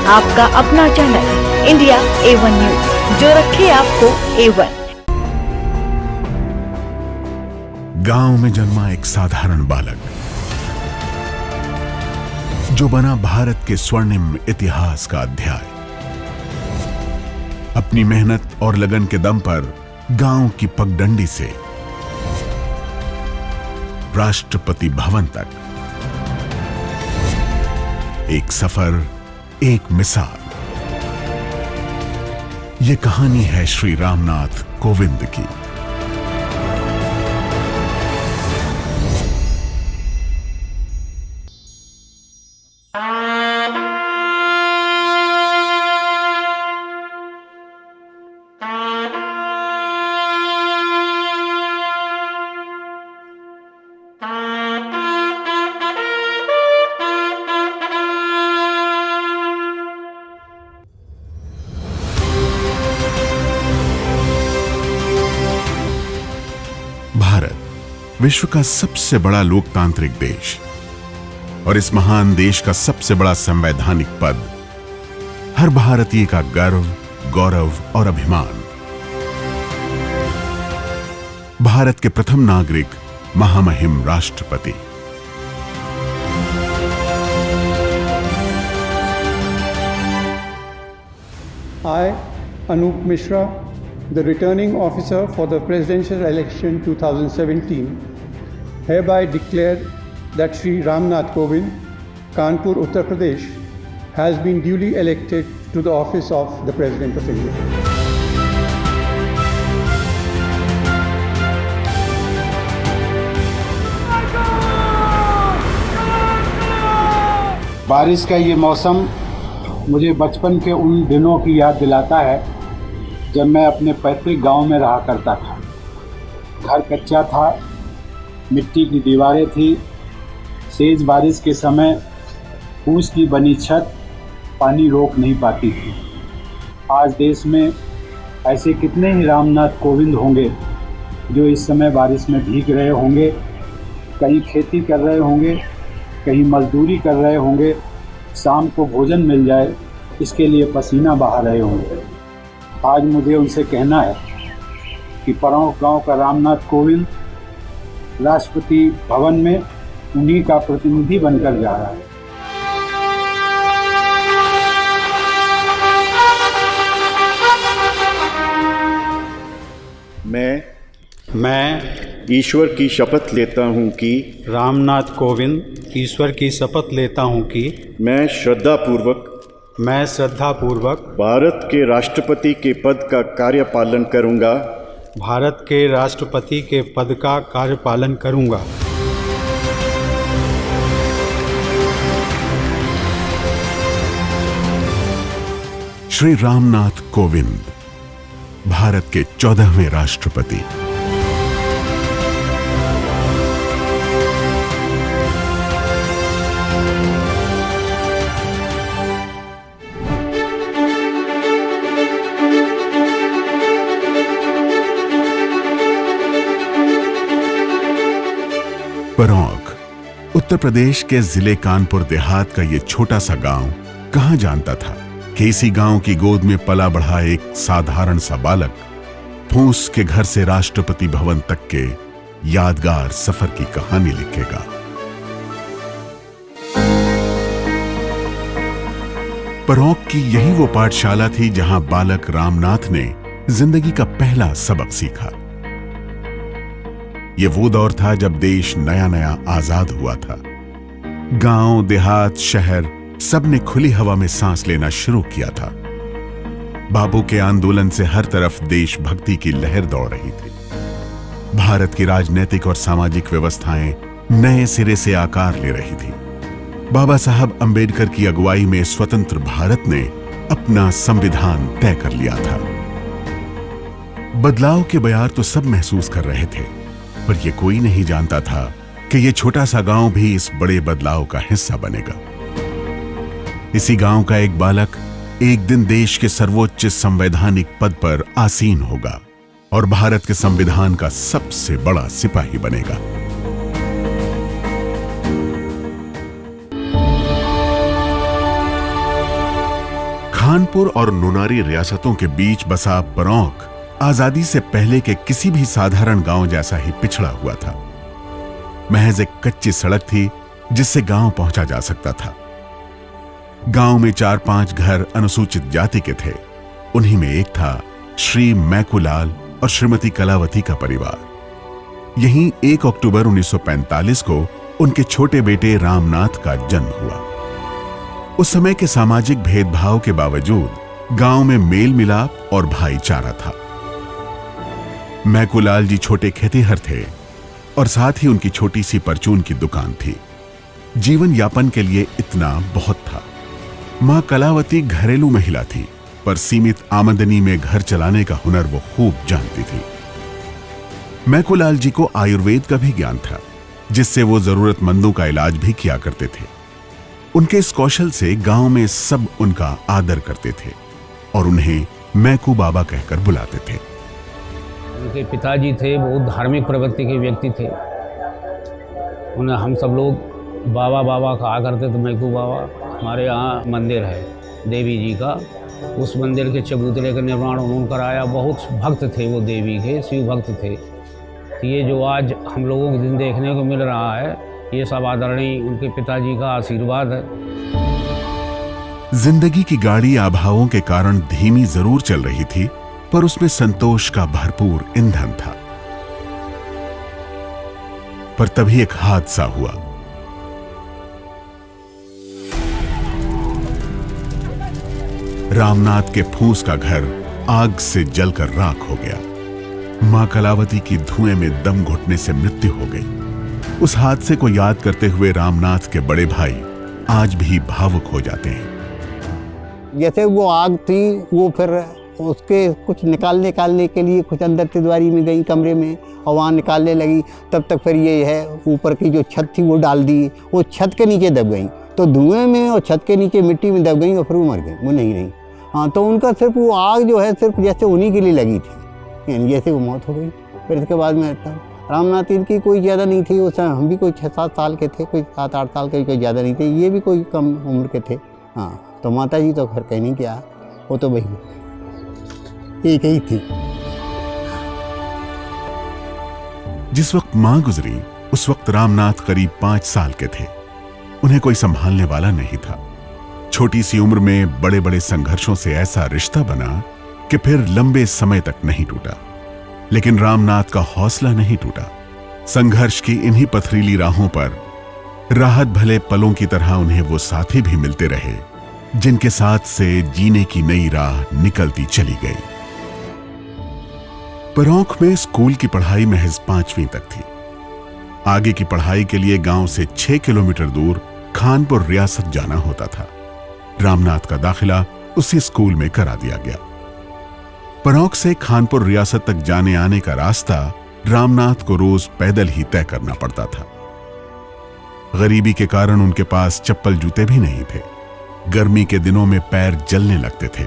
आपका अपना channel India A1 news, जो रखे आपको A1। गांव में जन्मा एक साधारण बालक, जो बना भारत के स्वर्णिम इतिहास का अध्याय। अपनी मेहनत और लगन के दम पर गांव की पगडंडी से राष्ट्रपति भवन तक एक सफर, एक मिसाल। ये कहानी है श्री रामनाथ कोविंद की। भारत विश्व का सबसे बड़ा लोकतांत्रिक देश और इस महान देश का सबसे बड़ा संवैधानिक पद हर भारतीय का गर्व, गौरव और अभिमान। भारत के प्रथम नागरिक, महामहिम राष्ट्रपति। I, Anup Mishra, the returning officer for the presidential election 2017, hereby declare that Shri Ramnath Kovind, Kanpur, Uttar Pradesh, has been duly elected to the office of the President of India. बारिश का ये मौसम मुझे बचपन के उन दिनों की याद दिलाता है जब मैं अपने पैतृक गांव में रहा करता था। घर कच्चा था, मिट्टी की दीवारें थी। तेज बारिश के समय फूस की बनी छत पानी रोक नहीं पाती थी। आज देश में ऐसे कितने ही रामनाथ कोविंद होंगे जो इस समय बारिश में भीग रहे होंगे, कहीं खेती कर रहे होंगे, कहीं मजदूरी कर रहे होंगे, शाम को भोजन मिल जाए इसके लिए पसीना बहा रहे होंगे। आज मुझे उनसे कहना है कि परौंठ गांव का रामनाथ कोविंद राष्ट्रपति भवन में उन्हीं का प्रतिनिधि बनकर जा रहा है। मैं ईश्वर की शपथ लेता हूँ कि रामनाथ कोविंद ईश्वर की शपथ लेता हूँ कि मैं श्रद्धापूर्वक भारत के राष्ट्रपति के पद का कार्यपालन करूँगा। भारत के राष्ट्रपति के पद का कार्यपालन करूँगा। श्री रामनाथ कोविंद, भारत के 14वें राष्ट्रपति। परौंख उत्तर प्रदेश के जिले कानपुर देहात का ये छोटा सा गांव कहां जानता था कि इसी गांव की गोद में पला बढ़ा एक साधारण सा बालक फूस के घर से राष्ट्रपति भवन तक के यादगार सफर की कहानी लिखेगा। परौंख की यही वो पाठशाला थी जहां बालक रामनाथ ने जिंदगी का पहला सबक सीखा। ये वो दौर था जब देश नया नया आजाद हुआ था। गांव, देहात, शहर सब ने खुली हवा में सांस लेना शुरू किया था। बापू के आंदोलन से हर तरफ देशभक्ति की लहर दौड़ रही थी। भारत की राजनीतिक और सामाजिक व्यवस्थाएं नए सिरे से आकार ले रही थी। बाबा साहब अंबेडकर की अगुवाई में स्वतंत्र भारत ने अपना संविधान तय कर लिया था। बदलाव के बयार तो सब महसूस कर रहे थे, पर यह कोई नहीं जानता था कि यह छोटा सा गांव भी इस बड़े बदलाव का हिस्सा बनेगा। इसी गांव का एक बालक एक दिन देश के सर्वोच्च संवैधानिक पद पर आसीन होगा और भारत के संविधान का सबसे बड़ा सिपाही बनेगा। खानपुर और नुनारी रियासतों के बीच बसा परौंख आजादी से पहले के किसी भी साधारण गांव जैसा ही पिछड़ा हुआ था। महज एक कच्ची सड़क थी जिससे गांव पहुंचा जा सकता था। गांव में 4-5 घर अनुसूचित जाति के थे। उन्हीं में एक था श्री मैकूलाल और श्रीमती कलावती का परिवार। यहीं 1 अक्टूबर 1945 को उनके छोटे बेटे रामनाथ का जन्म हुआ। उस समय के सामाजिक भेदभाव के बावजूद गांव में मेल मिलाप और भाईचारा था। मैकूलाल जी छोटे खेतिहर थे और साथ ही उनकी छोटी सी परचून की दुकान थी। जीवन यापन के लिए इतना बहुत था। मां कलावती घरेलू महिला थी, पर सीमित आमदनी में घर चलाने का हुनर वो खूब जानती थी। मैकूलाल जी को आयुर्वेद का भी ज्ञान था, जिससे वो जरूरतमंदों का इलाज भी किया करते थे। उनके इस कौशल से गांव में सब उनका आदर करते थे और उन्हें मैकू बाबा कहकर बुलाते थे। उनके पिताजी थे, बहुत धार्मिक प्रवृत्ति के व्यक्ति थे। उन्हें हम सब लोग बाबा बाबा कहा करते थे। मैकू बाबा, हमारे यहाँ मंदिर है देवी जी का, उस मंदिर के चबूतरे का निर्माण उन्होंने कराया। बहुत भक्त थे वो देवी के, शिव भक्त थे। तो ये जो आज हम लोगों को दिन देखने को मिल रहा है, ये सब आदरणीय उनके पिताजी का आशीर्वाद है। जिंदगी की गाड़ी आभावों के कारण धीमी जरूर चल रही थी, पर उसमें संतोष का भरपूर ईंधन था। पर तभी एक हादसा हुआ। रामनाथ के फूस का घर आग से जलकर राख हो गया। मां कलावती की धुएं में दम घुटने से मृत्यु हो गई। उस हादसे को याद करते हुए रामनाथ के बड़े भाई आज भी भावुक हो जाते हैं। जैसे वो आग थी, वो फिर उसके कुछ निकालने के लिए कुछ अंदर तिजवारी में गई कमरे में और वहाँ निकालने लगी। तब तक फिर ये है ऊपर की जो छत थी वो डाल दी, वो छत के नीचे दब गई, तो धुएं में और छत के नीचे मिट्टी में दब गई और फिर वो मर गई, वो नहीं रही। हाँ, तो उनका सिर्फ वो आग जो है सिर्फ जैसे उन्हीं के लिए लगी थी, यानी जैसे वो मौत हो गई। फिर इसके बाद में रामनाथ इनकी कोई ज़्यादा नहीं थी। उस समय हम भी कोई 6-7 साल के थे, कोई 7-8 साल के, कोई ज़्यादा नहीं थे। ये भी कोई कम उम्र के थे। हाँ, तो माता जी तो खैर कहीं नहीं किया, वो तो वही एक ही थी। जिस वक्त मां गुजरी उस वक्त रामनाथ करीब 5 साल के थे। उन्हें कोई संभालने वाला नहीं था। छोटी सी उम्र में बड़े बड़े संघर्षों से ऐसा रिश्ता बना कि फिर लंबे समय तक नहीं टूटा। लेकिन रामनाथ का हौसला नहीं टूटा। संघर्ष की इन्हीं पथरीली राहों पर राहत भले पलों की तरह उन्हें वो साथी भी मिलते रहे, जिनके साथ से जीने की नई राह निकलती चली गई। परौंख में स्कूल की पढ़ाई महज 5वीं तक थी। आगे की पढ़ाई के लिए गांव से 6 किलोमीटर दूर खानपुर रियासत जाना होता था। रामनाथ का दाखिला उसी स्कूल में करा दिया गया। परौंख से खानपुर रियासत तक जाने आने का रास्ता रामनाथ को रोज पैदल ही तय करना पड़ता था। गरीबी के कारण उनके पास चप्पल जूते भी नहीं थे। गर्मी के दिनों में पैर जलने लगते थे,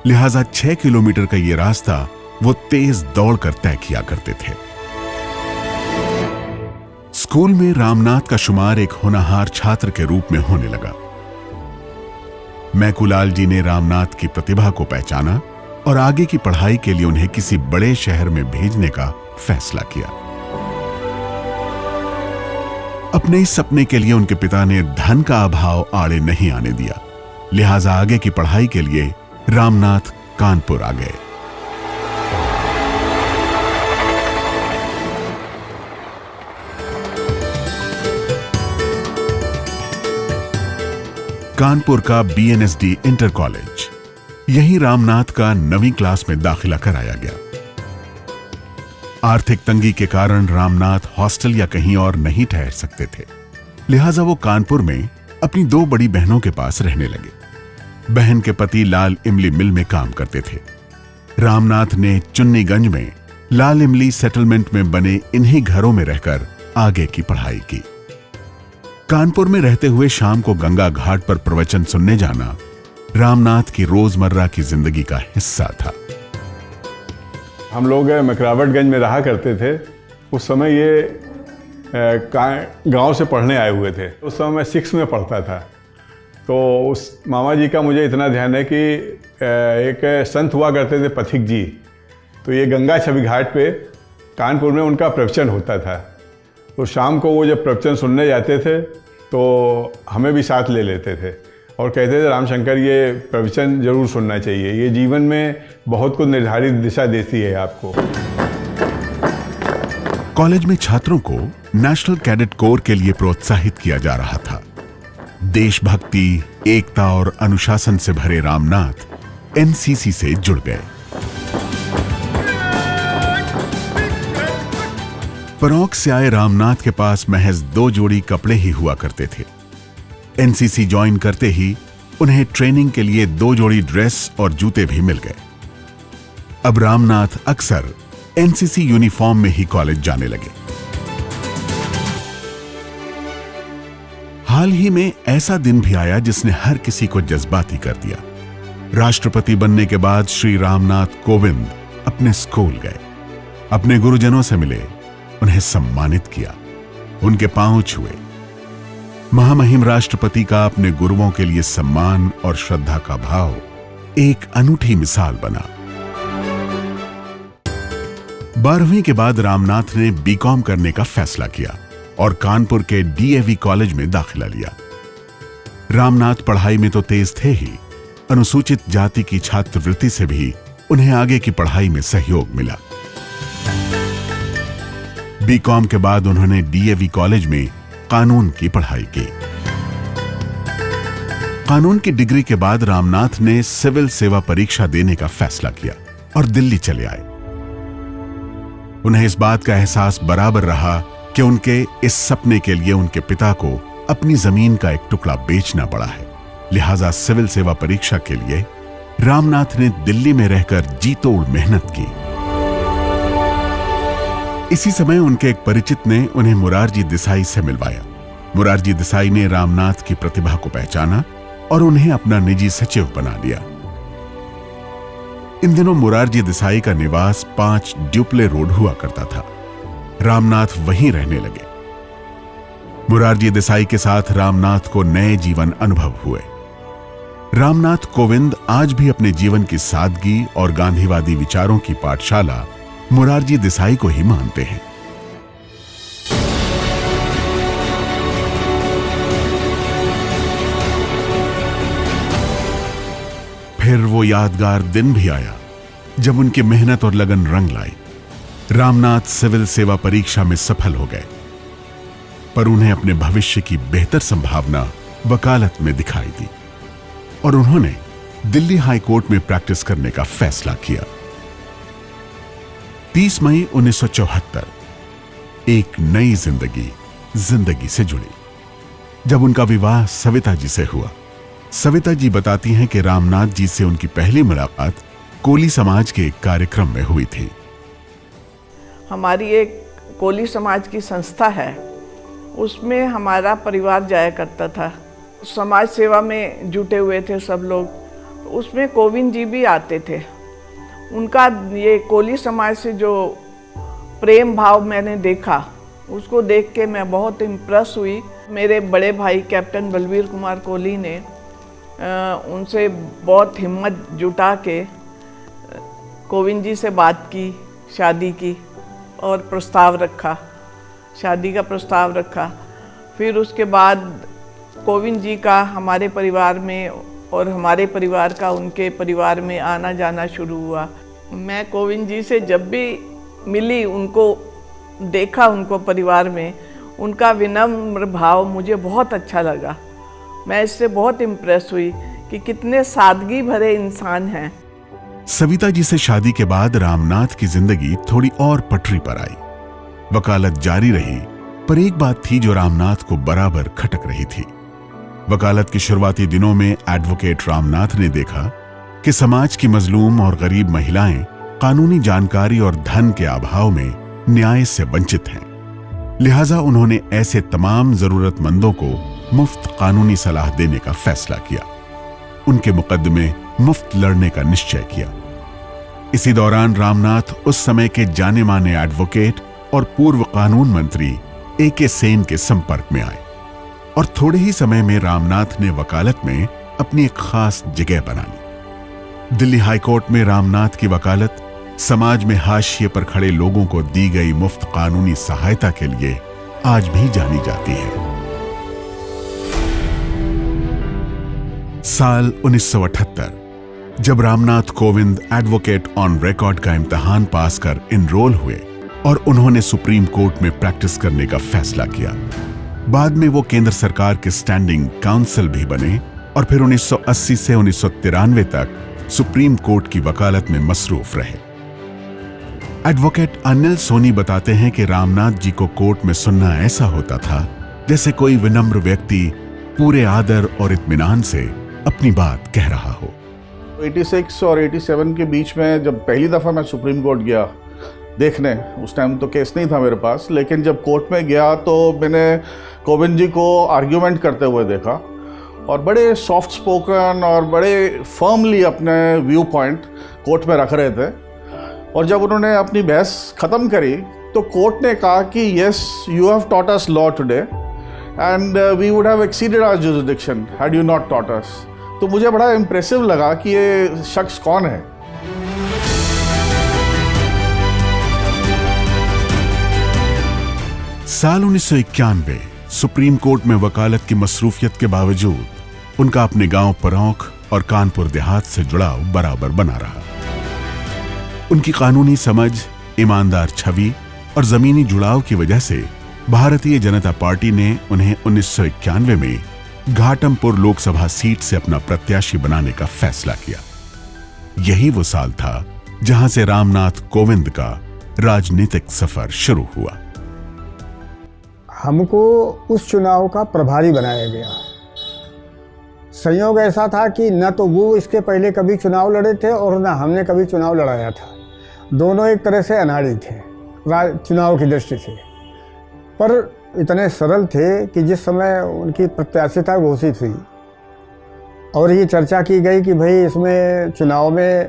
लिहाजा 6 किलोमीटर का ये रास्ता वो तेज दौड़कर तय किया करते थे। स्कूल में रामनाथ का शुमार एक होनहार छात्र के रूप में होने लगा। मैकूलाल जी ने रामनाथ की प्रतिभा को पहचाना और आगे की पढ़ाई के लिए उन्हें किसी बड़े शहर में भेजने का फैसला किया। अपने इस सपने के लिए उनके पिता ने धन का अभाव आड़े नहीं आने दिया, लिहाजा आगे की पढ़ाई के लिए रामनाथ कानपुर आ गए। कानपुर का BNSD इंटर कॉलेज, यहीं रामनाथ का 9वीं क्लास में दाखिला कराया गया। आर्थिक तंगी के कारण रामनाथ हॉस्टल या कहीं और नहीं ठहर सकते थे, लिहाजा वो कानपुर में अपनी 2 बड़ी बहनों के पास रहने लगे। बहन के पति लाल इमली मिल में काम करते थे। रामनाथ ने चुन्नीगंज में लाल इमली सेटलमेंट में बने इन्हीं घरों में रहकर आगे की पढ़ाई की। कानपुर में रहते हुए शाम को गंगा घाट पर प्रवचन सुनने जाना रामनाथ की रोजमर्रा की जिंदगी का हिस्सा था। हम लोग मकरावटगंज में रहा करते थे। उस समय ये गांव से पढ़ने आए हुए थे। उस समय मैं 6 में पढ़ता था। तो उस मामा जी का मुझे इतना ध्यान है कि एक संत हुआ करते थे पथिक जी, तो ये गंगा छवि घाट पे कानपुर में उनका प्रवचन होता था। तो शाम को वो जब प्रवचन सुनने जाते थे तो हमें भी साथ ले लेते थे और कहते थे रामशंकर ये प्रवचन जरूर सुनना चाहिए, ये जीवन में बहुत कुछ निर्धारित दिशा देती है आपको। कॉलेज में छात्रों को नेशनल कैडेट कोर के लिए प्रोत्साहित किया जा रहा था। देशभक्ति, एकता और अनुशासन से भरे रामनाथ एनसीसी से जुड़ गए। परोक से आए रामनाथ के पास महज 2 जोड़ी कपड़े ही हुआ करते थे। एनसीसी ज्वाइन करते ही उन्हें ट्रेनिंग के लिए 2 जोड़ी ड्रेस और जूते भी मिल गए। अब रामनाथ अक्सर एनसीसी यूनिफॉर्म में ही कॉलेज जाने लगे। हाल ही में ऐसा दिन भी आया जिसने हर किसी को जज्बाती कर दिया। राष्ट्रपति बनने के बाद श्री रामनाथ कोविंद अपने स्कूल गए, अपने गुरुजनों से मिले, उन्हें सम्मानित किया, उनके पांव छुए। महामहिम राष्ट्रपति का अपने गुरुओं के लिए सम्मान और श्रद्धा का भाव एक अनूठी मिसाल बना। 12वीं के बाद रामनाथ ने बीकॉम करने का फैसला किया और कानपुर के डीएवी कॉलेज में दाखिला लिया। रामनाथ पढ़ाई में तो तेज थे ही, अनुसूचित जाति की छात्रवृत्ति से भी उन्हें आगे की पढ़ाई में सहयोग मिला। बीकॉम के बाद उन्होंने डीएवी कॉलेज में कानून की पढ़ाई की। कानून की डिग्री के बाद रामनाथ ने सिविल सेवा परीक्षा देने का फैसला किया और दिल्ली चले आए। उन्हें इस बात का एहसास बराबर रहा कि उनके इस सपने के लिए उनके पिता को अपनी जमीन का एक टुकड़ा बेचना पड़ा है। लिहाजा सिविल सेवा परीक्षा के लिए रामनाथ ने दिल्ली में रहकर जी तोड़ मेहनत की। इसी समय उनके एक परिचित ने उन्हें मोरारजी देसाई से मिलवाया। मोरारजी देसाई ने रामनाथ की प्रतिभा को पहचाना और उन्हें अपना निजी सचिव बना लिया। इन दिनों मोरारजी देसाई का निवास 5 ड्यूप्ले रोड हुआ करता था। रामनाथ वहीं रहने लगे। मोरारजी देसाई के साथ रामनाथ को नए जीवन अनुभव हुए। रामनाथ कोविंद आज भी अपने जीवन की सादगी और गांधीवादी विचारों की पाठशाला मोरारजी देसाई को ही मानते हैं। फिर वो यादगार दिन भी आया जब उनकी मेहनत और लगन रंग लाई। रामनाथ सिविल सेवा परीक्षा में सफल हो गए, पर उन्हें अपने भविष्य की बेहतर संभावना वकालत में दिखाई दी और उन्होंने दिल्ली हाई कोर्ट में प्रैक्टिस करने का फैसला किया। 30 मई 1974 एक नई जिंदगी से जुड़ी जब उनका विवाह सविता जी से हुआ। सविता जी बताती हैं कि रामनाथ जी से उनकी पहली मुलाकात कोली समाज के एक कार्यक्रम में हुई थी। हमारी एक कोली समाज की संस्था है, उसमें हमारा परिवार जाया करता था। समाज सेवा में जुटे हुए थे सब लोग। उसमें कोविंद जी भी आते थे। उनका ये कोली समाज से जो प्रेम भाव मैंने देखा, उसको देख के मैं बहुत इम्प्रेस हुई। मेरे बड़े भाई कैप्टन बलवीर कुमार कोहली ने उनसे बहुत हिम्मत जुटा के कोविंद जी से बात की, शादी की और प्रस्ताव रखा, शादी का प्रस्ताव रखा। फिर उसके बाद कोविंद जी का हमारे परिवार में और हमारे परिवार का उनके परिवार में आना जाना शुरू हुआ। मैं कोविंद जी से जब भी मिली, उनको देखा, उनको परिवार में, उनका विनम्र भाव मुझे बहुत अच्छा लगा। मैं इससे बहुत इम्प्रेस हुई कि कितने सादगी भरे इंसान हैं। सविता जी से शादी के बाद रामनाथ की जिंदगी थोड़ी और पटरी पर आई। वकालत जारी रही, पर एक बात थी जो रामनाथ को बराबर खटक रही थी। वकालत के शुरुआती दिनों में एडवोकेट रामनाथ ने देखा कि समाज की मजलूम और गरीब महिलाएं कानूनी जानकारी और धन के अभाव में न्याय से वंचित हैं। लिहाजा उन्होंने ऐसे तमाम जरूरतमंदों को मुफ्त कानूनी सलाह देने का फैसला किया, उनके मुकदमे मुफ्त लड़ने का निश्चय किया। इसी दौरान रामनाथ उस समय के जाने माने एडवोकेट और पूर्व कानून मंत्री ए.के. सेन के संपर्क में आए और थोड़े ही समय में रामनाथ ने वकालत में अपनी एक खास जगह बना ली। दिल्ली हाईकोर्ट में रामनाथ की वकालत समाज में हाशिए पर खड़े लोगों को दी गई मुफ्त कानूनी सहायता के लिए आज भी जानी जाती है। साल 1978 जब Ramnath Kovind advocate on record का इम्तिहान पास कर इनरोल हुए और उन्होंने सुप्रीम कोर्ट में प्रैक्टिस करने का फैसला किया। बाद में वो केंद्र सरकार के स्टैंडिंग काउंसिल भी बने और फिर 1980 से 1993 तक सुप्रीम कोर्ट की वकालत में मसरूफ रहे। एडवोकेट अनिल सोनी बताते हैं कि रामनाथ जी को कोर्ट में सुनना ऐसा होता था जैसे कोई विनम्र व्यक्ति पूरे आदर और इत्मीनान से अपनी बात कह रहा हो। 86 और 87 के बीच में जब पहली दफ़ा मैं सुप्रीम कोर्ट गया देखने, उस टाइम तो केस नहीं था मेरे पास, लेकिन जब कोर्ट में गया तो मैंने कोविंद जी को आर्ग्यूमेंट करते हुए देखा और बड़े सॉफ्ट स्पोकन और बड़े फर्मली अपने व्यू पॉइंट कोर्ट में रख रहे थे। और जब उन्होंने अपनी बहस ख़त्म करी तो कोर्ट ने कहा कि yes, you have taught us law today and we would have exceeded our jurisdiction had you not taught us. तो मुझे बड़ा इम्प्रेसिव लगा कि ये शख्स कौन है। साल 1991 सुप्रीम कोर्ट में वकालत की मसरूफियत के बावजूद उनका अपने गांव परौंख और कानपुर देहात से जुड़ाव बराबर बना रहा। उनकी कानूनी समझ, ईमानदार छवि और जमीनी जुड़ाव की वजह से भारतीय जनता पार्टी ने उन्हें 1991 में घाटमपुर लोकसभा सीट से अपना प्रत्याशी बनाने का फैसला किया। यही वो साल था जहां से रामनाथ कोविंद का राजनीतिक सफर शुरू हुआ। हमको उस चुनाव का प्रभारी बनाया गया। संयोग ऐसा था कि न तो वो इसके पहले कभी चुनाव लड़े थे और न हमने कभी चुनाव लड़ाया था। दोनों एक तरह से अनाड़ी थे चुनाव की दृष्टि से, पर इतने सरल थे कि जिस समय उनकी प्रत्याशिता घोषित हुई और ये चर्चा की गई कि भाई इसमें चुनाव में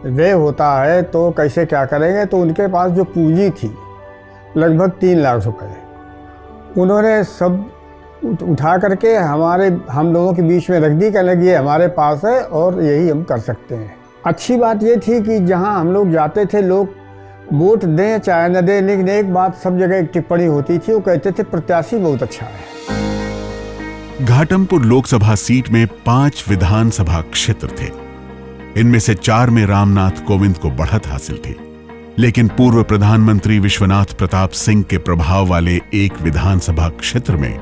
व्यय होता है तो कैसे क्या करेंगे, तो उनके पास जो पूंजी थी लगभग 3 लाख रुपए उन्होंने सब उठा करके हम लोगों के बीच में रख दी, कहने लगी हमारे पास है और यही हम कर सकते हैं। अच्छी बात ये थी कि जहां हम लोग जाते थे लोग वोट दें चाहे न दें, लेकिन एक बात सब जगह एक टिप्पणी होती थी, वो कहते थे प्रत्याशी बहुत अच्छा है। घाटमपुर लोकसभा सीट में 5 विधानसभा क्षेत्र थे। इनमें से 4 में रामनाथ कोविंद को बढ़त हासिल थी, लेकिन पूर्व प्रधानमंत्री विश्वनाथ प्रताप सिंह के प्रभाव वाले एक विधानसभा क्षेत्र में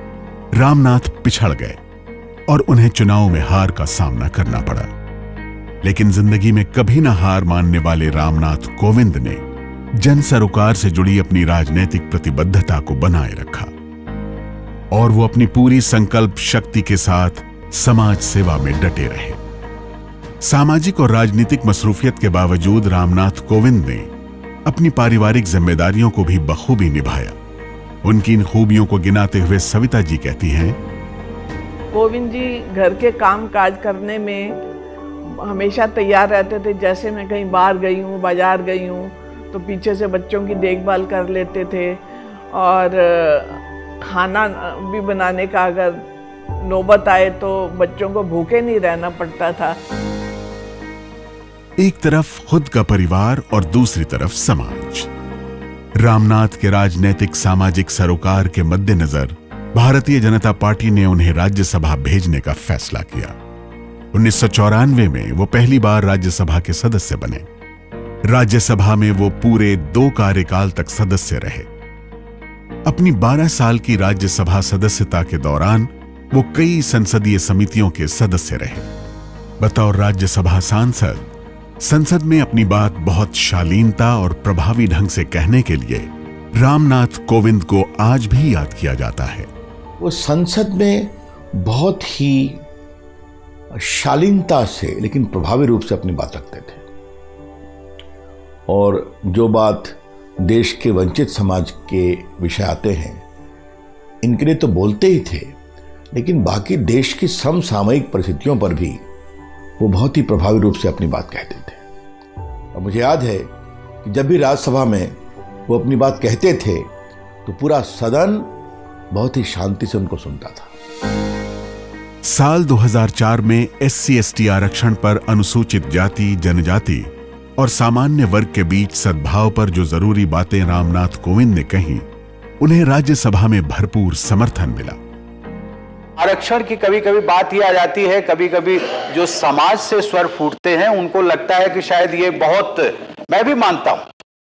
रामनाथ पिछड़ गए और उन्हें चुनाव में हार का सामना करना पड़ा। लेकिन जिंदगी में कभी न हार मानने वाले रामनाथ कोविंद ने जन सरोकार से जुड़ी अपनी राजनीतिक प्रतिबद्धता को बनाए रखा और वो अपनी पूरी संकल्प शक्ति के साथ समाज सेवा में डटे रहे। सामाजिक और राजनीतिक मसरूफियत के बावजूद रामनाथ कोविंद ने अपनी पारिवारिक जिम्मेदारियों को भी बखूबी निभाया। उनकी इन खूबियों को गिनाते हुए सविता जी कहती हैं, कोविंद जी घर के काम काज करने में हमेशा तैयार रहते थे। जैसे मैं कहीं बाहर गई हूँ, बाजार गई हूँ, तो पीछे से बच्चों की देखभाल कर लेते थे और खाना भी बनाने का अगर नौबत आए तो बच्चों को भूखे नहीं रहना पड़ता था। एक तरफ खुद का परिवार और दूसरी तरफ समाज। रामनाथ के राजनीतिक सामाजिक सरोकार के मद्देनजर भारतीय जनता पार्टी ने उन्हें राज्यसभा भेजने का फैसला किया। 1994 में वो पहली बार राज्यसभा के सदस्य बने। राज्यसभा में वो पूरे 2 कार्यकाल तक सदस्य रहे। अपनी 12 साल की राज्यसभा सदस्यता के दौरान वो कई संसदीय समितियों के सदस्य रहे। बतौर राज्यसभा सांसद संसद में अपनी बात बहुत शालीनता और प्रभावी ढंग से कहने के लिए रामनाथ कोविंद को आज भी याद किया जाता है। वो संसद में बहुत ही शालीनता से लेकिन प्रभावी रूप से अपनी बात रखते थे और जो बात देश के वंचित समाज के विषय आते हैं इनके लिए तो बोलते ही थे, लेकिन बाकी देश की समसामयिक परिस्थितियों पर भी वो बहुत ही प्रभावी रूप से अपनी बात कहते थे। और मुझे याद है कि जब भी राज्यसभा में वो अपनी बात कहते थे तो पूरा सदन बहुत ही शांति से उनको सुनता था। साल 2004 में SC/ST आरक्षण पर अनुसूचित जाति, जनजाति और सामान्य वर्ग के बीच सद्भाव पर जो जरूरी बातें रामनाथ कोविंद ने कही, उन्हें राज्यसभा में भरपूर समर्थन मिला। आरक्षण की कभी कभी बात ही आ जाती है, कभी कभी जो समाज से स्वर फूटते हैं उनको लगता है कि शायद ये बहुत, मैं भी मानता हूं।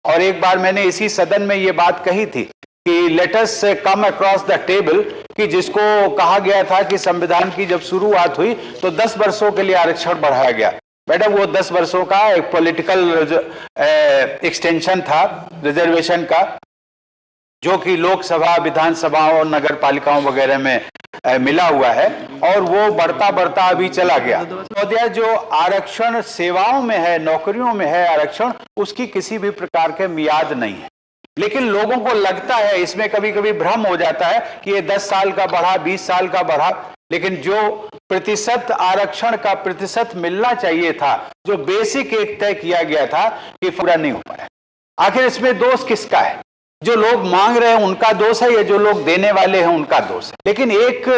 और एक बार मैंने इसी सदन में ये बात कही थी कि let us come across the table, कि जिसको कहा गया था कि संविधान की जब शुरुआत हुई तो 10 वर्षों के लिए आरक्षण बढ़ाया गया। मैडम, वो 10 वर्षों का एक पॉलिटिकल एक्सटेंशन था रिजर्वेशन का, जो कि लोकसभा, विधानसभा और नगर पालिकाओं वगैरह में मिला हुआ है, और वो बढ़ता बढ़ता अभी चला गया। महोदय, जो आरक्षण सेवाओं में है, नौकरियों में है आरक्षण, उसकी किसी भी प्रकार के मियाद नहीं है। लेकिन लोगों को लगता है, इसमें कभी कभी भ्रम हो जाता है कि ये 10 साल का बढ़ा, 20 साल का बढ़ा, लेकिन जो प्रतिशत आरक्षण का प्रतिशत मिलना चाहिए था, जो बेसिक एक तय किया गया था, कि पूरा नहीं हो पाया। आखिर इसमें दोष किसका है? जो लोग मांग रहे हैं उनका दोष है या जो लोग देने वाले हैं उनका दोष है? लेकिन एक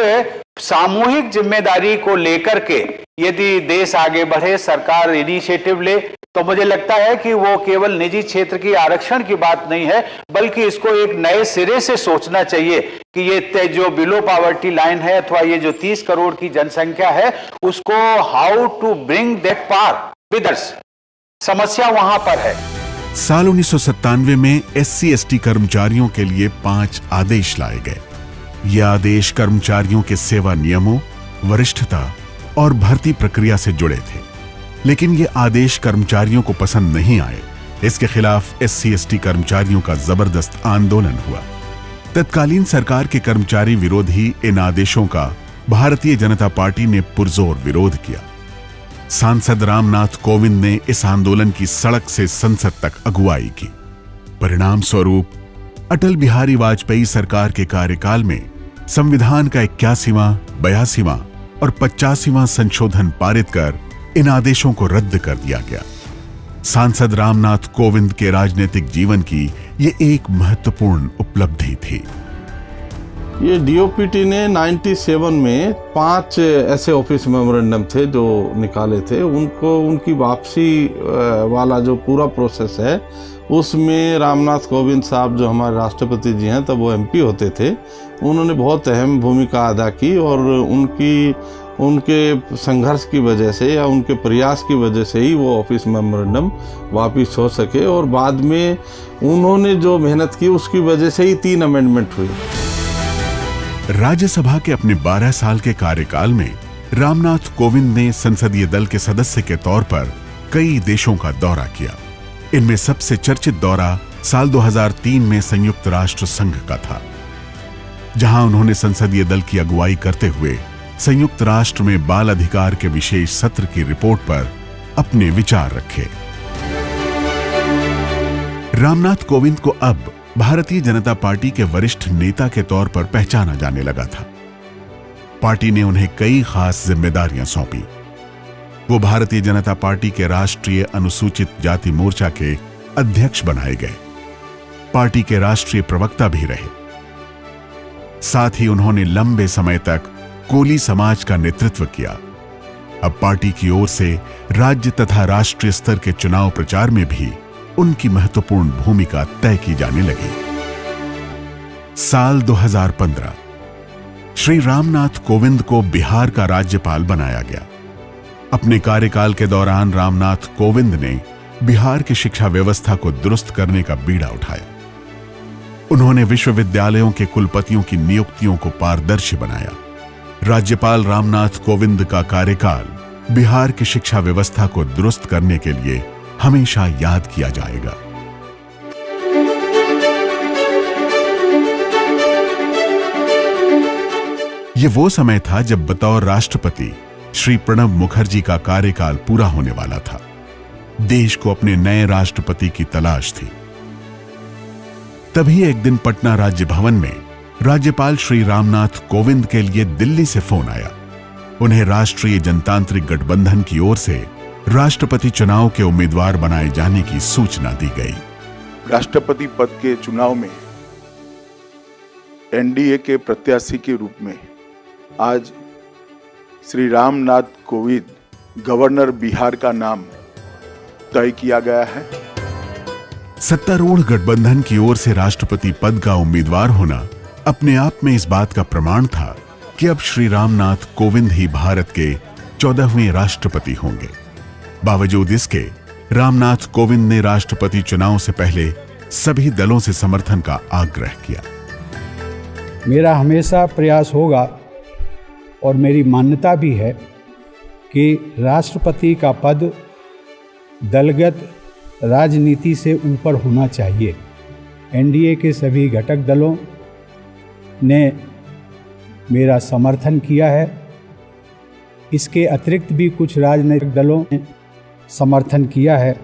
सामूहिक जिम्मेदारी को लेकर के यदि देश आगे बढ़े, सरकार इनिशिएटिव ले, तो मुझे लगता है कि वो केवल निजी क्षेत्र की आरक्षण की बात नहीं है, बल्कि इसको एक नए सिरे से सोचना चाहिए कि ये जो बिलो पॉवर्टी लाइन है अथवा ये जो 30 करोड़ की जनसंख्या है, उसको how to bring that par with us, समस्या वहां पर है। साल 1997 में SC/ST कर्मचारियों के लिए 5 आदेश लाए गए। ये आदेश कर्मचारियों के सेवा नियमों, वरिष्ठता और भर्ती प्रक्रिया से जुड़े थे, लेकिन ये आदेश कर्मचारियों को पसंद नहीं आए। इसके खिलाफ SC/ST कर्मचारियों का जबरदस्त आंदोलन हुआ। तत्कालीन सरकार के कर्मचारी विरोधी इन आदेशों का भारतीय जनता पार्टी ने पुरजोर विरोध किया। सांसद रामनाथ कोविंद ने इस आंदोलन की सड़क से संसद तक अगुवाई की। परिणाम स्वरूप अटल बिहारी वाजपेयी सरकार के कार्यकाल में संविधान का 81वां, 82वां और 85वां संशोधन पारित कर इन आदेशों को रद्द कर दिया गया। सांसद रामनाथ कोविंद के राजनीतिक जीवन की ये एक महत्वपूर्ण उपलब्धि थी। ये DOPT ने 97 में 5 ऐसे ऑफिस मेमोरेंडम थे जो निकाले थे। उनको उनकी वापसी वाला जो पूरा प्रोसेस है, उसमें रामनाथ कोविंद साहब जो हमारे राष्ट्रपति जी हैं, तब वो MP होते थे, उन्होंने बहुत अहम भूमिका अदा की और उनके संघर्ष की वजह से या उनके प्रयास की वजह से ही वो ऑफिस मेमोरेंडम वापस हो सके, और बाद में उन्होंने जो मेहनत की उसकी वजह से ही 3 अमेंडमेंट हुए। राज्यसभा के अपने 12 साल के कार्यकाल में रामनाथ कोविंद ने संसदीय दल के सदस्य के तौर पर कई देशों का दौरा किया। इनमें सबसे चर्चित दौरा साल 2003 में संयुक्त राष्ट्र संघ का था, जहां उन्होंने संसदीय दल की अगुवाई करते हुए संयुक्त राष्ट्र में बाल अधिकार के विशेष सत्र की रिपोर्ट पर अपने विचार रखे। रामनाथ कोविंद को अब भारतीय जनता पार्टी के वरिष्ठ नेता के तौर पर पहचाना जाने लगा था। पार्टी ने उन्हें कई खास जिम्मेदारियां सौंपी। वो भारतीय जनता पार्टी के राष्ट्रीय अनुसूचित जाति मोर्चा के अध्यक्ष बनाए गए, पार्टी के राष्ट्रीय प्रवक्ता भी रहे। साथ ही उन्होंने लंबे समय तक कोली समाज का नेतृत्व किया। अब पार्टी की ओर से राज्य तथा राष्ट्रीय स्तर के चुनाव प्रचार में भी उनकी महत्वपूर्ण भूमिका तय की जाने लगी। साल 2015 श्री रामनाथ कोविंद को बिहार का राज्यपाल बनाया गया। अपने कार्यकाल के दौरान रामनाथ कोविंद ने बिहार की शिक्षा व्यवस्था को दुरुस्त करने का बीड़ा उठाया। उन्होंने विश्वविद्यालयों के कुलपतियों की नियुक्तियों को पारदर्शी बनाया। राज्यपाल रामनाथ कोविंद का कार्यकाल बिहार की शिक्षा व्यवस्था को दुरुस्त करने के लिए हमेशा याद किया जाएगा। यह वो समय था जब बतौर राष्ट्रपति श्री प्रणब मुखर्जी का कार्यकाल पूरा होने वाला था। देश को अपने नए राष्ट्रपति की तलाश थी। तभी एक दिन पटना राज्य भवन में राज्यपाल श्री रामनाथ कोविंद के लिए दिल्ली से फोन आया। उन्हें राष्ट्रीय जनतांत्रिक गठबंधन की ओर से राष्ट्रपति चुनाव के उम्मीदवार बनाए जाने की सूचना दी गई। राष्ट्रपति पद के चुनाव में NDA के प्रत्याशी के रूप में आज श्री रामनाथ कोविंद गवर्नर बिहार का नाम तय किया गया है। सत्तारूढ़ गठबंधन की ओर से राष्ट्रपति पद का उम्मीदवार होना अपने आप में इस बात का प्रमाण था कि अब श्री रामनाथ कोविंद ही भारत के 14वें राष्ट्रपति होंगे। बावजूद इसके रामनाथ कोविंद ने राष्ट्रपति चुनाव से पहले सभी दलों से समर्थन का आग्रह किया। मेरा हमेशा प्रयास होगा और मेरी मान्यता भी है कि राष्ट्रपति का पद दलगत राजनीति से ऊपर होना चाहिए। एनडीए के सभी घटक दलों ने मेरा समर्थन किया है। इसके अतिरिक्त भी कुछ राजनीतिक दलों ने समर्थन किया है।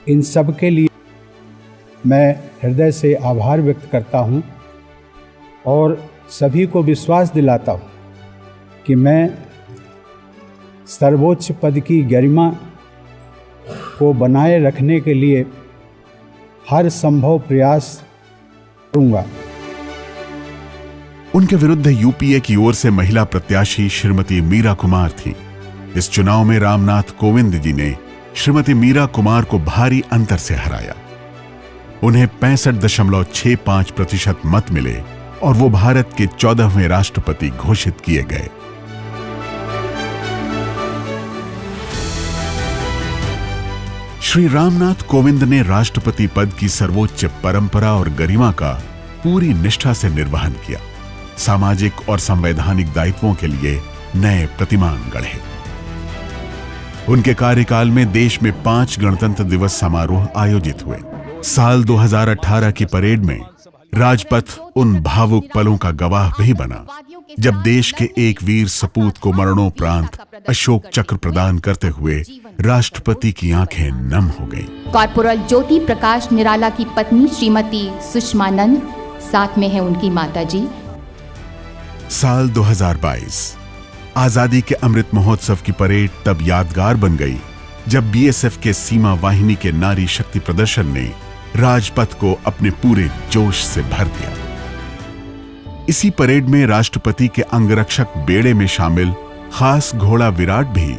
इन सब के लिए मैं हृदय से आभार व्यक्त करता हूं और सभी को विश्वास दिलाता हूं कि मैं सर्वोच्च पद की गरिमा को बनाए रखने के लिए हर संभव प्रयास करूंगा। उनके विरुद्ध यूपीए की ओर से महिला प्रत्याशी श्रीमती मीरा कुमार थी। इस चुनाव में रामनाथ कोविंद जी ने श्रीमती मीरा कुमार को भारी अंतर से हराया। उन्हें 65.65% मत मिले और वो भारत के 14वें राष्ट्रपति घोषित किए गए। श्री रामनाथ कोविंद ने राष्ट्रपति पद की सर्वोच्च परंपरा और गरिमा का पूरी निष्ठा से निर्वहन किया। सामाजिक और संवैधानिक दायित्वों के लिए नए प्रतिमान गढ़े। उनके कार्यकाल में देश में 5 गणतंत्र दिवस समारोह आयोजित हुए। साल 2018 की परेड में राजपथ उन भावुक पलों का गवाह भी बना जब देश के एक वीर सपूत को मरणोपरांत अशोक चक्र प्रदान करते हुए राष्ट्रपति की आंखें नम हो गईं। कॉर्पोरल ज्योति प्रकाश निराला की पत्नी श्रीमती सुषमा नंद, साथ में है उनकी माताजी। साल 2022 आजादी के अमृत महोत्सव की परेड तब यादगार बन गई जब बीएसएफ के सीमा वाहिनी के नारी शक्ति प्रदर्शन ने राजपथ को अपने पूरे जोश से भर दिया। इसी परेड में राष्ट्रपति के अंगरक्षक बेड़े में शामिल खास घोड़ा विराट भी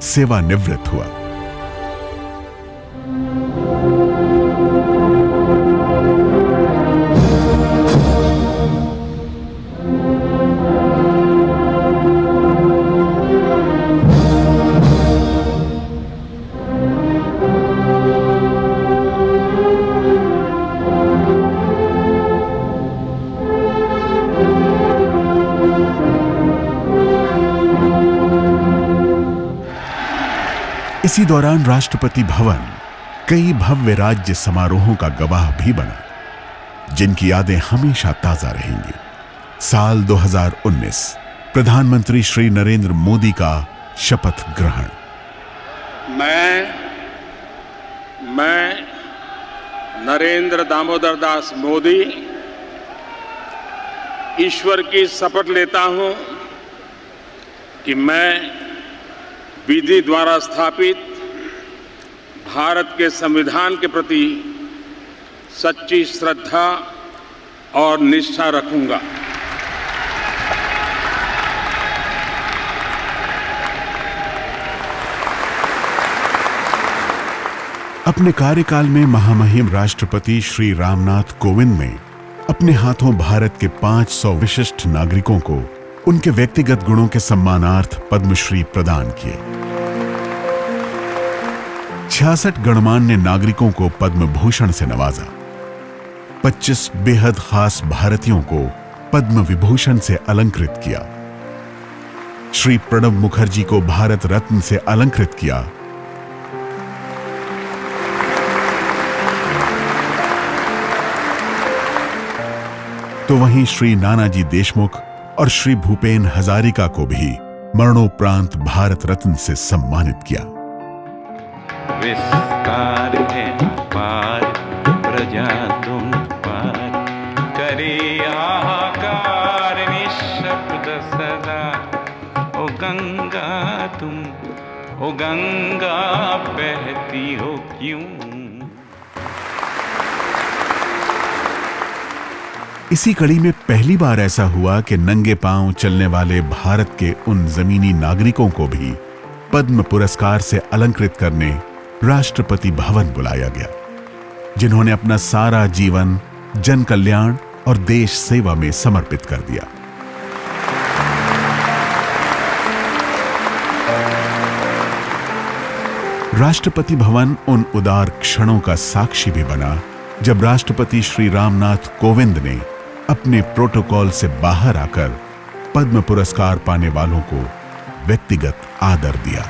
सेवानिवृत्त हुआ। इसी दौरान राष्ट्रपति भवन कई भव्य राज्य समारोहों का गवाह भी बना, जिनकी यादें हमेशा ताजा रहेंगी। साल 2019 प्रधानमंत्री श्री नरेंद्र मोदी का शपथ ग्रहण। मैं नरेंद्र दामोदर दास मोदी ईश्वर की शपथ लेता हूं कि मैं विधि द्वारा स्थापित भारत के संविधान के प्रति सच्ची श्रद्धा और निष्ठा रखूंगा। अपने कार्यकाल में महामहिम राष्ट्रपति श्री रामनाथ कोविंद ने अपने हाथों भारत के 500 विशिष्ट नागरिकों को उनके व्यक्तिगत गुणों के सम्मानार्थ पद्मश्री प्रदान किए। 66 गणमान्य नागरिकों को पद्म भूषण से नवाजा। 25 बेहद खास भारतीयों को पद्म विभूषण से अलंकृत किया। श्री प्रणब मुखर्जी को भारत रत्न से अलंकृत किया। तो वहीं श्री नानाजी देशमुख और श्री भूपेन हजारिका को भी मरणोपरांत भारत रत्न से सम्मानित किया। विस्तार है पार प्रजा तुम पार करे आहाकार निःशब्द सदा। ओ गंगा तुम, ओ गंगा बहती हो क्यों। इसी कड़ी में पहली बार ऐसा हुआ कि नंगे पांव चलने वाले भारत के उन जमीनी नागरिकों को भी पद्म पुरस्कार से अलंकृत करने राष्ट्रपति भवन बुलाया गया, जिन्होंने अपना सारा जीवन जन कल्याण और देश सेवा में समर्पित कर दिया। राष्ट्रपति भवन उन उदार क्षणों का साक्षी भी बना जब राष्ट्रपति श्री रामनाथ कोविंद ने अपने प्रोटोकॉल से बाहर आकर पद्म पुरस्कार पाने वालों को व्यक्तिगत आदर दिया।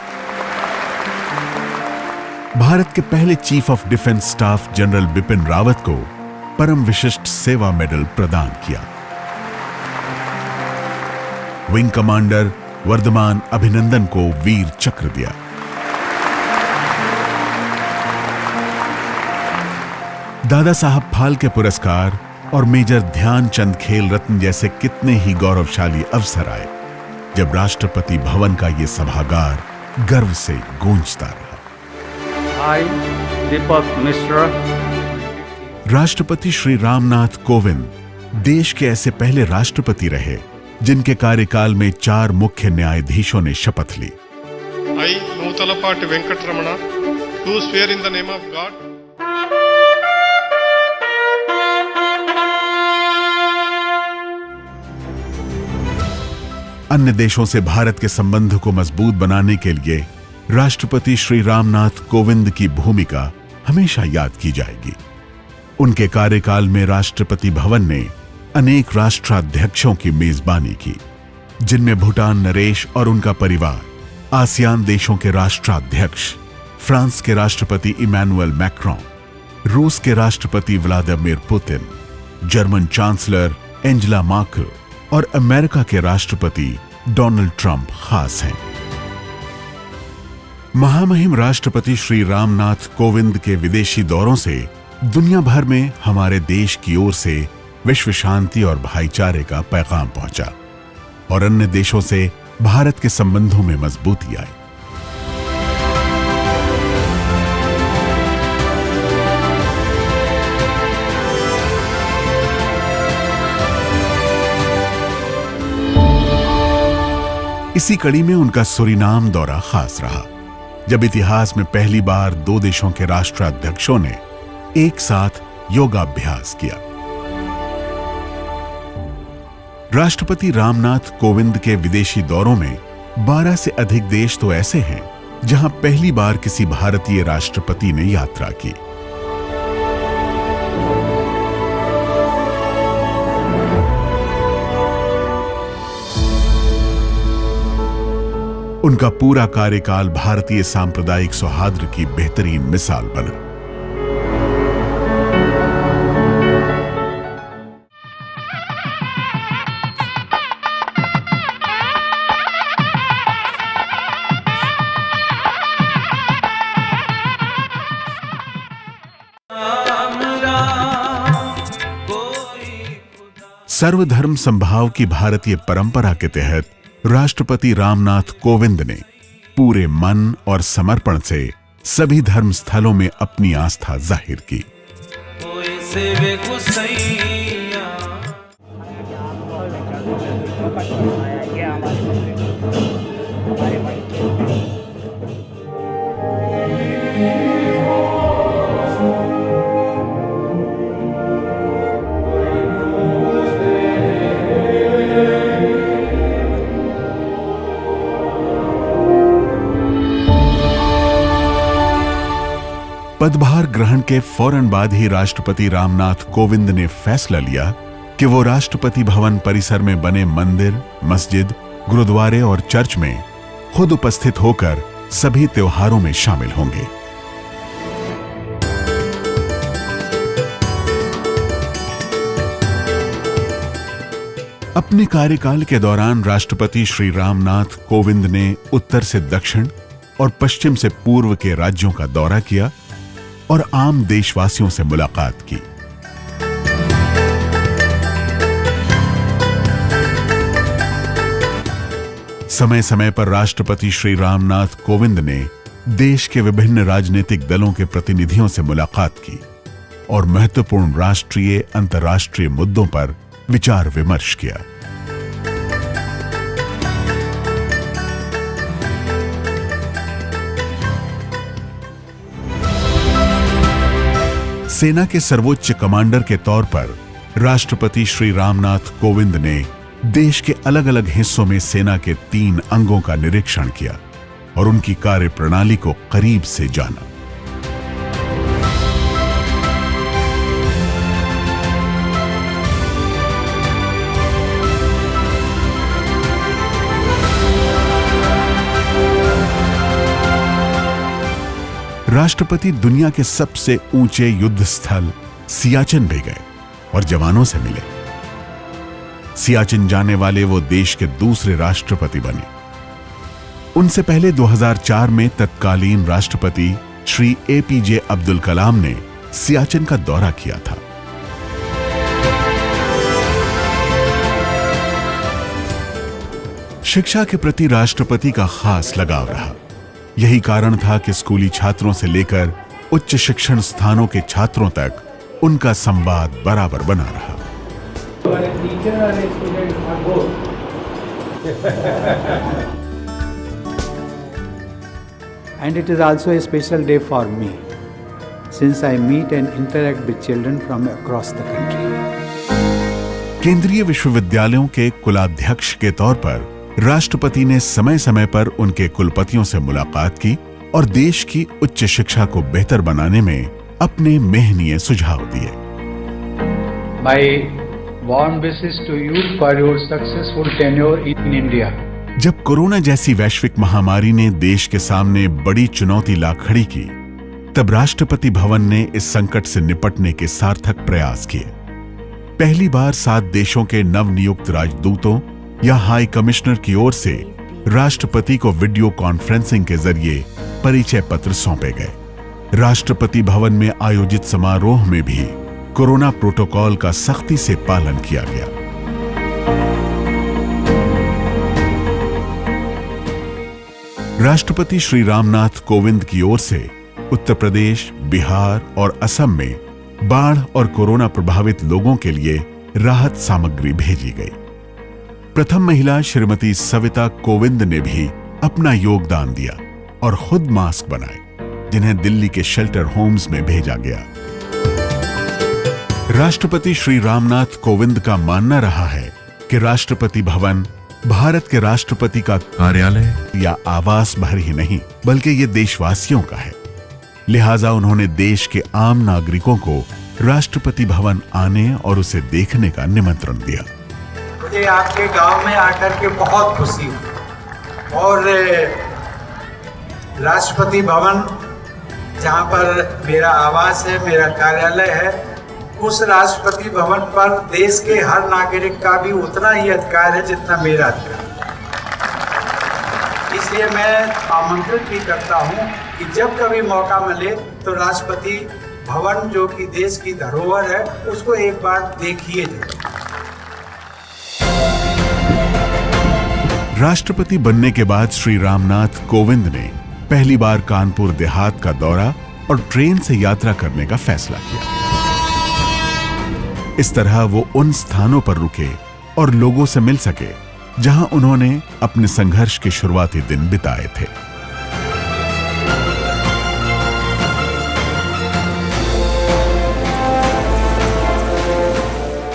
भारत के पहले chief of defence staff general Bipin Rawat को परम विशिष्ट सेवा मेडल प्रदान किया। विंग कमांडर वर्धमान अभिनंदन को वीर चक्र दिया। दादा साहब फाल्के पुरस्कार और मेजर ध्यानचंद खेल रत्न जैसे कितने ही गौरवशाली अवसर आए जब राष्ट्रपति भवन का ये सभागार गर्व से गूंजता रहा। I, दीपक मिश्रा, राष्ट्रपति श्री रामनाथ कोविंद देश के ऐसे पहले राष्ट्रपति रहे जिनके कार्यकाल में 4 मुख्य न्यायाधीशों ने शपथ ली। I, नूतलपाटी Venkataraman, do swear in the name of God. अन्य देशों से भारत के संबंध को मजबूत बनाने के लिए राष्ट्रपति श्री रामनाथ कोविंद की भूमिका हमेशा याद की जाएगी। उनके कार्यकाल में राष्ट्रपति भवन ने अनेक राष्ट्राध्यक्षों की मेजबानी की, जिनमें भूटान नरेश और उनका परिवार, आसियान देशों के राष्ट्राध्यक्ष, फ्रांस के राष्ट्रपति इमैनुअल मैक्रोन, रूस के राष्ट्रपति Vladimir Putin, German chancellor Angela Merkel और अमेरिका के राष्ट्रपति डोनाल्ड ट्रंप खास हैं। महामहिम राष्ट्रपति श्री रामनाथ कोविंद के विदेशी दौरों से दुनिया भर में हमारे देश की ओर से विश्व शांति और भाईचारे का पैगाम पहुंचा और अन्य देशों से भारत के संबंधों में मजबूती आई। इसी कड़ी में उनका सूरीनाम दौरा खास रहा, जब इतिहास में पहली बार 2 देशों के राष्ट्राध्यक्षों ने एक साथ योगाभ्यास किया। राष्ट्रपति रामनाथ कोविंद के विदेशी दौरों में 12 से अधिक देश तो ऐसे हैं जहां पहली बार किसी भारतीय राष्ट्रपति ने यात्रा की। उनका पूरा कार्यकाल भारतीय सांप्रदायिक सौहार्द की बेहतरीन मिसाल बना। सर्वधर्म संभाव की भारतीय परंपरा के तहत राष्ट्रपति रामनाथ कोविंद ने पूरे मन और समर्पण से सभी धर्म स्थलों में अपनी आस्था जाहिर की। पदभार ग्रहण के फौरन बाद ही राष्ट्रपति रामनाथ कोविंद ने फैसला लिया कि वो राष्ट्रपति भवन परिसर में बने मंदिर, मस्जिद, गुरुद्वारे और चर्च में खुद उपस्थित होकर सभी त्योहारों में शामिल होंगे। अपने कार्यकाल के दौरान राष्ट्रपति श्री रामनाथ कोविंद ने उत्तर से दक्षिण और पश्चिम से पूर्व के राज्यों का दौरा किया और आम देशवासियों से मुलाकात की। समय समय पर राष्ट्रपति श्री रामनाथ कोविंद ने देश के विभिन्न राजनीतिक दलों के प्रतिनिधियों से मुलाकात की और महत्वपूर्ण राष्ट्रीय अंतर्राष्ट्रीय मुद्दों पर विचार विमर्श किया। सेना के सर्वोच्च कमांडर के तौर पर राष्ट्रपति श्री रामनाथ कोविंद ने देश के अलग अलग हिस्सों में सेना के 3 अंगों का निरीक्षण किया और उनकी कार्यप्रणाली को करीब से जाना। राष्ट्रपति दुनिया के सबसे ऊंचे युद्ध स्थल सियाचिन भी गए और जवानों से मिले। सियाचिन जाने वाले वो देश के दूसरे राष्ट्रपति बने। उनसे पहले 2004 में तत्कालीन राष्ट्रपति श्री APJ अब्दुल कलाम ने सियाचिन का दौरा किया था। शिक्षा के प्रति राष्ट्रपति का खास लगाव रहा। यही कारण था कि स्कूली छात्रों से लेकर उच्च शिक्षण स्थानों के छात्रों तक उनका संवाद बराबर बना रहा। And it is also a special day for me, since I meet and interact with children from across the country. केंद्रीय विश्वविद्यालयों के कुलाध्यक्ष के तौर पर राष्ट्रपति ने समय समय पर उनके कुलपतियों से मुलाकात की और देश की उच्च शिक्षा को बेहतर बनाने में अपने मेहनीय सुझाव दिए। My warm wishes to you for your successful tenure in India. जब कोरोना जैसी वैश्विक महामारी ने देश के सामने बड़ी चुनौती ला खड़ी की, तब राष्ट्रपति भवन ने इस संकट से निपटने के सार्थक प्रयास किए। पहली बार 7 देशों के नवनियुक्त राजदूतों या हाई कमिश्नर की ओर से राष्ट्रपति को वीडियो कॉन्फ्रेंसिंग के जरिए परिचय पत्र सौंपे गए। राष्ट्रपति भवन में आयोजित समारोह में भी कोरोना प्रोटोकॉल का सख्ती से पालन किया गया। राष्ट्रपति श्री रामनाथ कोविंद की ओर से उत्तर प्रदेश, बिहार और असम में बाढ़ और कोरोना प्रभावित लोगों के लिए राहत सामग्री भेजी गई। प्रथम महिला श्रीमती सविता कोविंद ने भी अपना योगदान दिया और खुद मास्क बनाए, जिन्हें दिल्ली के शेल्टर होम्स में भेजा गया। राष्ट्रपति श्री रामनाथ कोविंद का मानना रहा है कि राष्ट्रपति भवन भारत के राष्ट्रपति का कार्यालय या आवास भर ही नहीं, बल्कि ये देशवासियों का है। लिहाजा उन्होंने देश के आम नागरिकों को राष्ट्रपति भवन आने और उसे देखने का निमंत्रण दिया। मुझे आपके गांव में आकर के बहुत खुशी हुई और राष्ट्रपति भवन जहां पर मेरा आवास है, मेरा कार्यालय है, उस राष्ट्रपति भवन पर देश के हर नागरिक का भी उतना ही अधिकार है जितना मेरा अधिकार। इसलिए मैं आमंत्रित भी करता हूं कि जब कभी मौका मिले तो राष्ट्रपति भवन जो कि देश की धरोहर है उसको एक बार देखिए। राष्ट्रपति बनने के बाद श्री रामनाथ कोविंद ने पहली बार कानपुर देहात का दौरा और ट्रेन से यात्रा करने का फैसला किया। इस तरह वो उन स्थानों पर रुके और लोगों से मिल सके जहां उन्होंने अपने संघर्ष के शुरुआती दिन बिताए थे।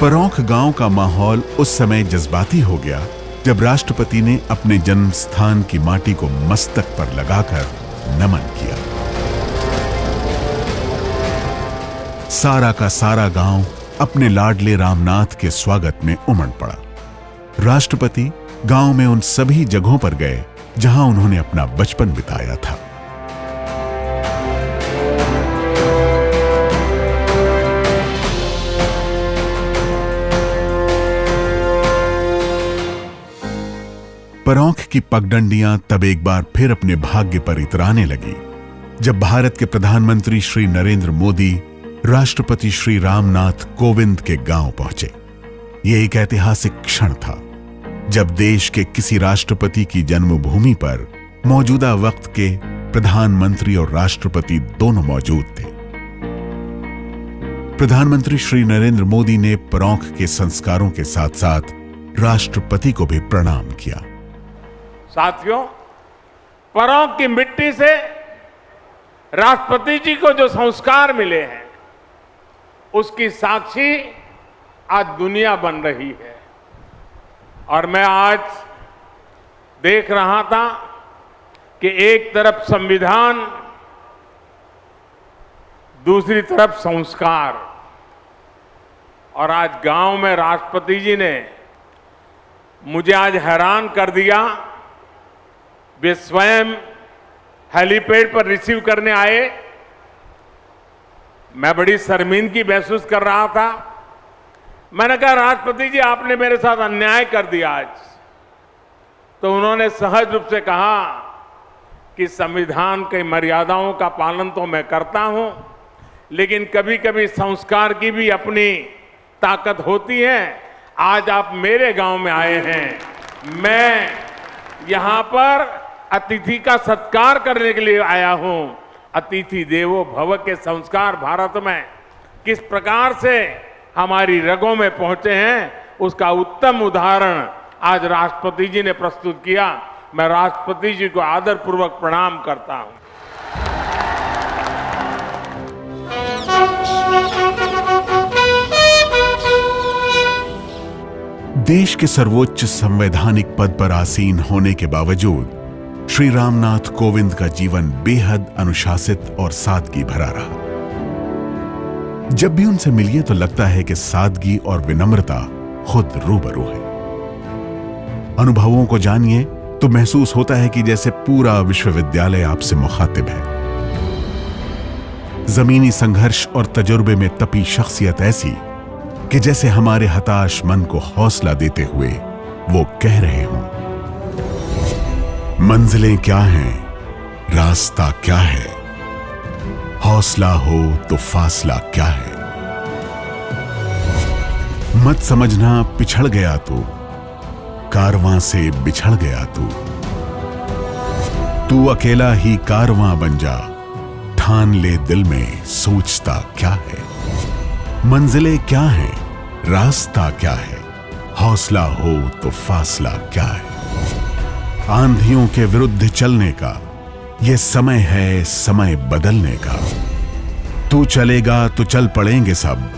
परौंख गांव का माहौल उस समय जज्बाती हो गया जब राष्ट्रपति ने अपने जन्म स्थान की माटी को मस्तक पर लगाकर नमन किया। सारा का सारा गांव अपने लाडले रामनाथ के स्वागत में उमड़ पड़ा। राष्ट्रपति गांव में उन सभी जगहों पर गए जहां उन्होंने अपना बचपन बिताया था। परौंख की पगडंडियां तब एक बार फिर अपने भाग्य पर इतराने लगी जब भारत के प्रधानमंत्री श्री नरेंद्र मोदी राष्ट्रपति श्री रामनाथ कोविंद के गांव पहुंचे। यह एक ऐतिहासिक क्षण था जब देश के किसी राष्ट्रपति की जन्मभूमि पर मौजूदा वक्त के प्रधानमंत्री और राष्ट्रपति दोनों मौजूद थे। प्रधानमंत्री श्री नरेंद्र मोदी ने परौंख के संस्कारों के साथ साथ राष्ट्रपति को भी प्रणाम किया। साथियों, परौंख की मिट्टी से राष्ट्रपति जी को जो संस्कार मिले हैं, उसकी साक्षी आज दुनिया बन रही है। और मैं आज देख रहा था कि एक तरफ संविधान, दूसरी तरफ संस्कार, और आज गांव में राष्ट्रपति जी ने मुझे आज हैरान कर दिया। वे स्वयं हेलीपैड पर रिसीव करने आए। मैं बड़ी शर्मिंदगी महसूस कर रहा था। मैंने कहा, राष्ट्रपति जी, आपने मेरे साथ अन्याय कर दिया आज। तो उन्होंने सहज रूप से कहा कि संविधान की मर्यादाओं का पालन तो मैं करता हूं, लेकिन कभी कभी संस्कार की भी अपनी ताकत होती है। आज आप मेरे गांव में आए हैं, मैं यहां पर अतिथि का सत्कार करने के लिए आया हूं। अतिथि देवो भव के संस्कार भारत में किस प्रकार से हमारी रगों में पहुंचे हैं, उसका उत्तम उदाहरण आज राष्ट्रपति जी ने प्रस्तुत किया। मैं राष्ट्रपति जी को आदरपूर्वक प्रणाम करता हूं। देश के सर्वोच्च संवैधानिक पद पर आसीन होने के बावजूद श्री रामनाथ कोविंद का जीवन बेहद अनुशासित और सादगी भरा रहा। जब भी उनसे मिलिए तो लगता है कि सादगी और विनम्रता खुद रूबरू है। अनुभवों को जानिए तो महसूस होता है कि जैसे पूरा विश्वविद्यालय आपसे मुखातिब है। जमीनी संघर्ष और तजुर्बे में तपी शख्सियत ऐसी कि जैसे हमारे हताश मन को हौसला देते हुए वो कह रहे हों, मंजिलें क्या हैं, रास्ता क्या है, हौसला हो तो फासला क्या है। मत समझना पिछड़ गया तू, कारवां से बिछड़ गया तू अकेला ही कारवां बन जा, ठान ले दिल में सोचता क्या है। मंजिलें क्या हैं, रास्ता क्या है, हौसला हो तो फासला क्या है। आंधियों के विरुद्ध चलने का ये समय है, समय बदलने का। तू चलेगा तो चल पड़ेंगे सब,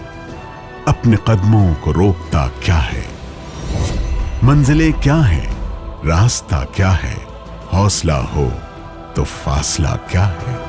अपने कदमों को रोकता क्या है। मंजिलें क्या हैं, रास्ता क्या है, हौसला हो तो फासला क्या है।